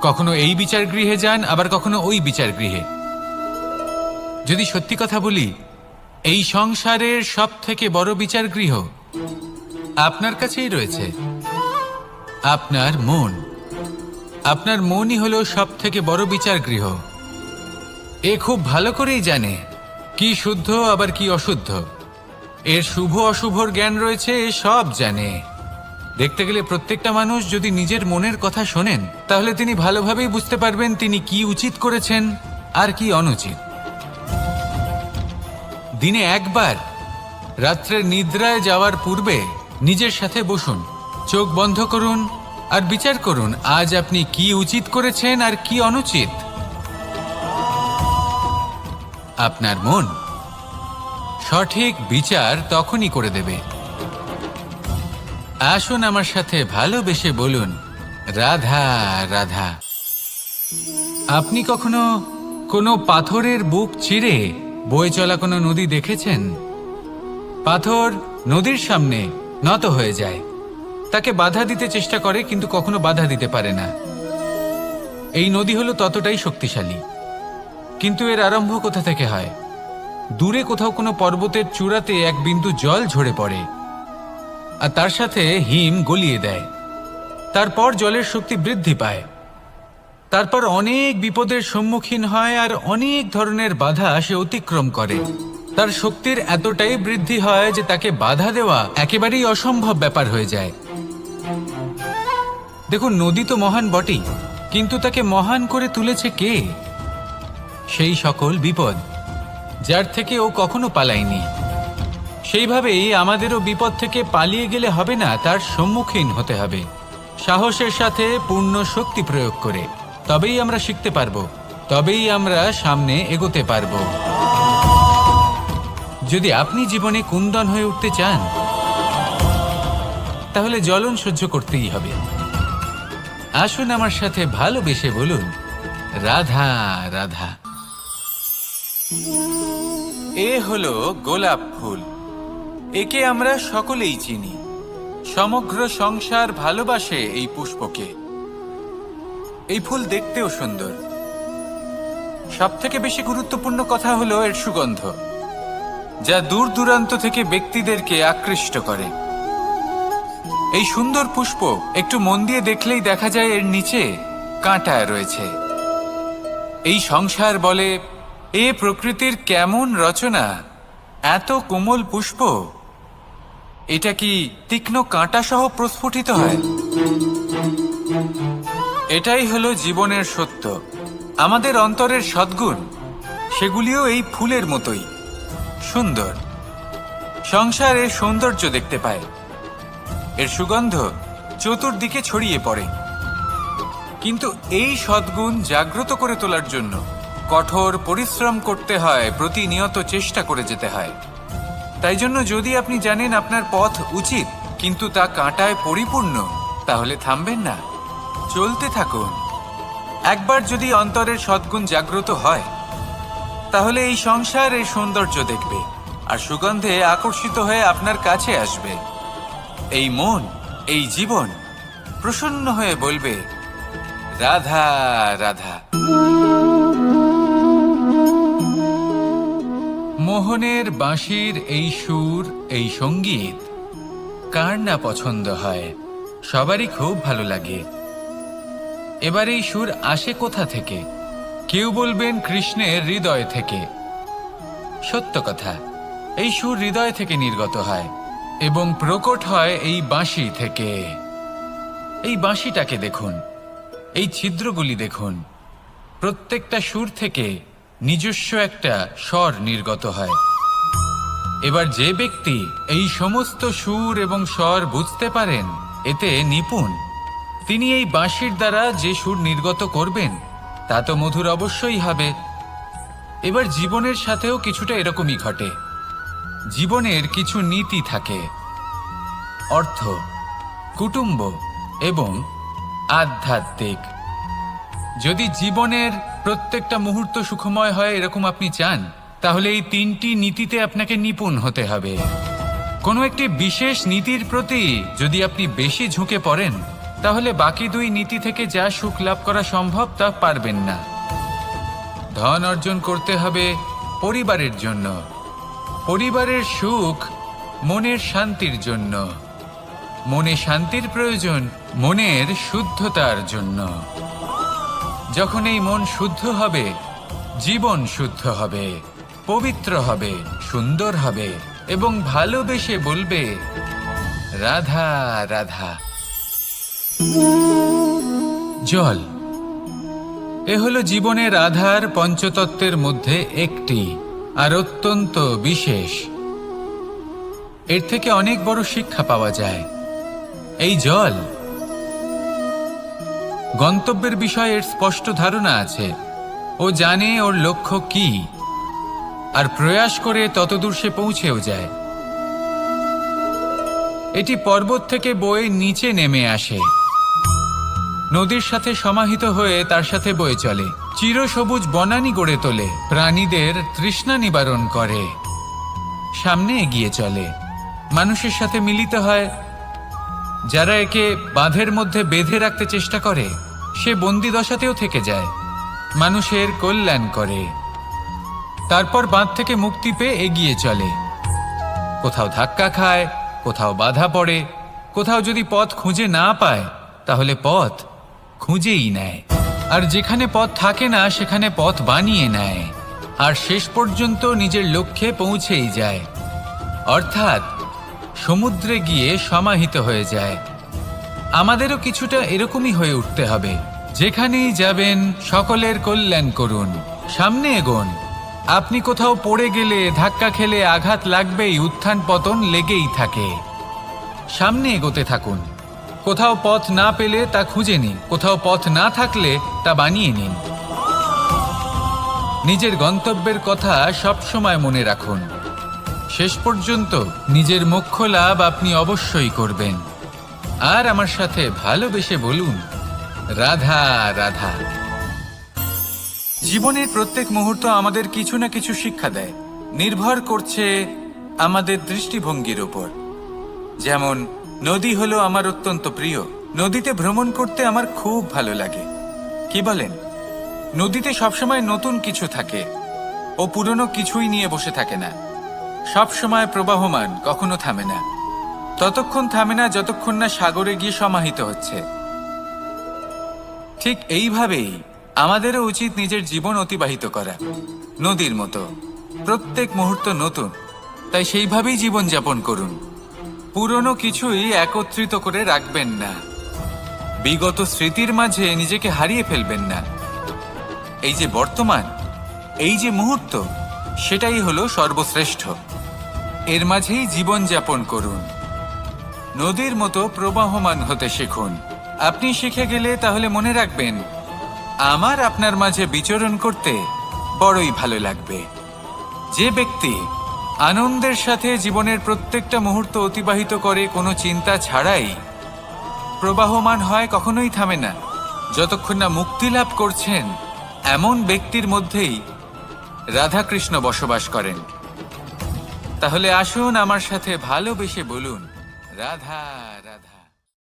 কখনো এই বিচার গৃহে যান, আবার কখনো ওই বিচার গৃহে। যদি সত্যি কথা বলি, এই সংসারের সব থেকে বড় বিচার গৃহ আপনার কাছেই রয়েছে, আপনার মন। আপনার মনই হলো সব থেকে বড় বিচার গৃহ। এ খুব ভালো করেই জানে কি শুদ্ধ আবার কি অশুদ্ধ, এর শুভ অশুভর জ্ঞান রয়েছে, এ সব জানে। দেখতে গেলে প্রত্যেকটা মানুষ যদি নিজের মনের কথা শোনেন, তাহলে তিনি ভালোভাবেই বুঝতে পারবেন তিনি কি উচিত করেছেন আর কি অনুচিত। দিনে একবার রাত্রের নিদ্রায় যাওয়ার পূর্বে নিজের সাথে বসুন, চোখ বন্ধ করুন আর বিচার করুন আজ আপনি কি উচিত করেছেন আর কি অনুচিত। আপনার মন সঠিক বিচার তখনই করে দেবে। আসুন আমার সাথে ভালোবেসে বলুন, রাধা রাধা। আপনি কখনো কোনো পাথরের বুক চিরে বয়ে চলা কোনো নদী দেখেছেন? পাথর নদীর সামনে নত হয়ে যায়, তাকে বাধা দিতে চেষ্টা করে কিন্তু কখনো বাধা দিতে পারে না। এই নদী হলো ততটাই শক্তিশালী, কিন্তু এর আরম্ভ কোথা থেকে হয়? দূরে কোথাও কোনো পর্বতের চূড়াতে এক বিন্দু জল ঝরে পড়ে আর তার সাথে হিম গলিয়ে দেয়। তারপর জলের শক্তি বৃদ্ধি পায়, তারপর অনেক বিপদের সম্মুখীন হয় আর অনেক ধরনের বাধা সে অতিক্রম করে। তার শক্তির এতটাই বৃদ্ধি হয় যে তাকে বাধা দেওয়া একেবারেই অসম্ভব ব্যাপার হয়ে যায়। দেখুন, নদী তো মহান বটেই, কিন্তু তাকে মহান করে তুলেছে কে? সেই সকল বিপদ যার থেকে ও কখনো পালায়নি। সেইভাবেই আমাদেরও বিপদ থেকে পালিয়ে গেলে হবে না, তার সম্মুখীন হতে হবে সাহসের সাথে, পূর্ণ শক্তি প্রয়োগ করে। তবেই আমরা শিখতে পারবো, তবেই আমরা সামনে এগোতে পারবো। যদি আপনি জীবনে কুন্দন হয়ে উঠতে চান, তাহলে জ্বলন সহ্য করতেই হবে। আসুন আমার সাথে ভালোবেসে বলুন, রাধা রাধা। এ হলো গোলাপ ফুল। একে আমরা সকলেই চিনি। সমগ্র সংসার ভালোবাসে এই পুষ্পকে। এই ফুল দেখতেও সুন্দর। সবথেকে বেশি গুরুত্বপূর্ণ কথা হলো এর সুগন্ধ, যা দূর দূরান্ত থেকে ব্যক্তিদেরকে আকৃষ্ট করে। এই সুন্দর পুষ্প একটু মন দিয়ে দেখলেই দেখা যায় এর নিচে কাঁটা রয়েছে। এই সংসার বলে, এ প্রকৃতির কেমন রচনা, এত কোমল পুষ্প, এটা কি তীক্ষ্ণ কাঁটা সহ প্রস্ফুটিত হয়? এটাই হলো জীবনের সত্য। আমাদের অন্তরের সদ্গুণ, সেগুলিও এই ফুলের মতোই সুন্দর। সংসারের সৌন্দর্য দেখতে পায়, এর সুগন্ধ চতুর্দিকে ছড়িয়ে পড়ে। কিন্তু এই সদ্গুণ জাগ্রত করে তোলার জন্য কঠোর পরিশ্রম করতে হয়, প্রতিনিয়ত চেষ্টা করে যেতে হয়। তাই জন্য যদি আপনি জানেন আপনার পথ উচিত কিন্তু তা কাঁটায় পরিপূর্ণ, তাহলে থামবেন না, চলতে থাকুন। একবার যদি অন্তরের সদ্গুণ জাগ্রত হয়, তাহলে এই সংসার এই সৌন্দর্য দেখবে আর সুগন্ধে আকর্ষিত হয়ে আপনার কাছে আসবে। এই মন, এই জীবন প্রসন্ন হয়ে বলবে, রাধা রাধা। মোহনের বাঁশির এই সুর, এই সঙ্গীত কার না পছন্দ হয়? সবারই খুব ভালো লাগে। এবার এই সুর আসে কোথা থেকে? কেউ বলবেন কৃষ্ণের হৃদয় থেকে। সত্য কথা, এই সুর হৃদয় থেকে নির্গত হয় এবং প্রকট হয় এই বাঁশি থেকে। এই বাঁশিটাকে দেখুন, এই ছিদ্রগুলি দেখুন, প্রত্যেকটা সুর থেকে নিজস্ব একটা স্বর নির্গত হয়। এবার যে ব্যক্তি এই সমস্ত সুর এবং স্বর বুঝতে পারেন, এতে নিপুণ, তিনি এই বাঁশির দ্বারা যে সুর নির্গত করবেন তা তো মধুর অবশ্যই হবে। এবার জীবনের সাথেও কিছুটা এরকমই ঘটে। জীবনের কিছু নীতি থাকে, অর্থ, কুটুম্ব এবং আধ্যাত্মিক। যদি জীবনের প্রত্যেকটা মুহূর্ত সুখময় হয় এরকম আপনি চান, তাহলে এই তিনটি নীতিতে আপনাকে নিপুণ হতে হবে। কোনো একটি বিশেষ নীতির প্রতি যদি আপনি বেশি ঝুঁকে পড়েন, তাহলে বাকি দুই নীতি থেকে যা সুখ লাভ করা সম্ভব তা পারবেন না। ধন অর্জন করতে হবে পরিবারের জন্য, পরিবারের সুখ মনের শান্তির জন্য, মনে শান্তির প্রয়োজন মনের শুদ্ধতার জন্য। যখন এই মন শুদ্ধ হবে, জীবন শুদ্ধ হবে, পবিত্র হবে, সুন্দর হবে এবং ভালোবেসে বলবে, রাধা রাধা। জল, এ হলো জীবনের আধার, পঞ্চতত্ত্বের মধ্যে একটি, আর অত্যন্ত বিশেষ। এর থেকে অনেক বড় শিক্ষা পাওয়া যায়। এই জল, গন্তব্যের বিষয়ে এর স্পষ্ট ধারণা আছে। ও জানে ওর লক্ষ্য কি, আর প্রয়াস করে ততদূর সে পৌঁছেও যায়। এটি পর্বত থেকে বয়ে নিচে নেমে আসে, নদীর সাথে সমাহিত হয়ে তার সাথে বয়ে চলে। চিরসবুজ বনানী গড়ে তোলে, প্রাণীদের তৃষ্ণা নিবারণ করে, সামনে এগিয়ে চলে, মানুষের সাথে মিলিত হয়। যারা একে বাঁধের মধ্যে বেঁধে রাখতে চেষ্টা করে সে বন্দি দশাতেও থেকে যায়, মানুষের কল্যাণ করে। তারপর বাঁধ থেকে মুক্তি পেয়ে এগিয়ে চলে, কোথাও ধাক্কা খায়, কোথাও বাধা পড়ে, কোথাও যদি পথ খুঁজে না পায় তাহলে পথ খুঁজেই নেয়, আর যেখানে পথ থাকে না সেখানে পথ বানিয়ে নেয়, আর শেষ পর্যন্ত নিজের লক্ষ্যে পৌঁছেই যায়, অর্থাৎ সমুদ্রে গিয়ে সমাহিত হয়ে যায়। আমাদেরও কিছুটা এরকমই হয়ে উঠতে হবে। যেখানেই যাবেন সকলের কল্যাণ করুন, সামনে এগোন। আপনি কোথাও পড়ে গেলে, ধাক্কা খেলে আঘাত লাগবেই, উত্থান পতন লেগেই থাকে। সামনে এগোতে থাকুন। কোথাও পথ না পেলে তা খুঁজে নিন, কোথাও পথ না থাকলে তা বানিয়ে নিন। নিজের গন্তব্যের কথা সবসময় মনে রাখুন। শেষ পর্যন্ত নিজের মোক্ষ লাভ আপনি অবশ্যই করবেন। আর আমার সাথে ভালোবেসে বলুন, রাধা রাধা। জীবনের প্রত্যেক মুহূর্ত আমাদের কিছু না কিছু শিক্ষা দেয়, নির্ভর করছে আমাদের দৃষ্টিভঙ্গির উপর। যেমন নদী হলো আমার অত্যন্ত প্রিয়, নদীতে ভ্রমণ করতে আমার খুব ভালো লাগে। কি বলেন? নদীতে সবসময় নতুন কিছু থাকে, ও পুরনো কিছুই নিয়ে বসে থাকে না, সব সময় প্রবাহমান, কখনো থামে না। ততক্ষণ থামে না যতক্ষণ না সাগরে গিয়ে সমাহিত হচ্ছে। ঠিক এইভাবেই আমাদেরও উচিত নিজের জীবন অতিবাহিত করা, নদীর মতো। প্রত্যেক মুহূর্ত নতুন, তাই সেইভাবেই জীবন যাপন করুন। পুরনো কিছুই একত্রিত করে রাখবেন না, বিগত স্মৃতির মাঝে নিজেকে হারিয়ে ফেলবেন না। এই যে বর্তমান, এই যে মুহূর্ত, সেটাই হলো সর্বশ্রেষ্ঠ। এর মাঝেই জীবন যাপন করুন, নদীর মতো প্রবাহমান হতে শিখুন। আপনি শিখে গেলে তাহলে মনে রাখবেন, আমার আপনার মাঝে বিচরণ করতে বড়ই ভালো লাগবে। যে ব্যক্তি আনন্দের সাথে জীবনের প্রত্যেকটা মুহূর্ত অতিবাহিত করে, কোনো চিন্তা ছাড়াই প্রবাহমান হয়, কখনোই থামে না, যতক্ষণ না মুক্তি লাভ করছেন, এমন ব্যক্তির মধ্যেই রাধাকৃষ্ণ বসবাস করেন। তাহলে আসুন আমার সাথে ভালোবেসে বলুন, রাধা রাধা।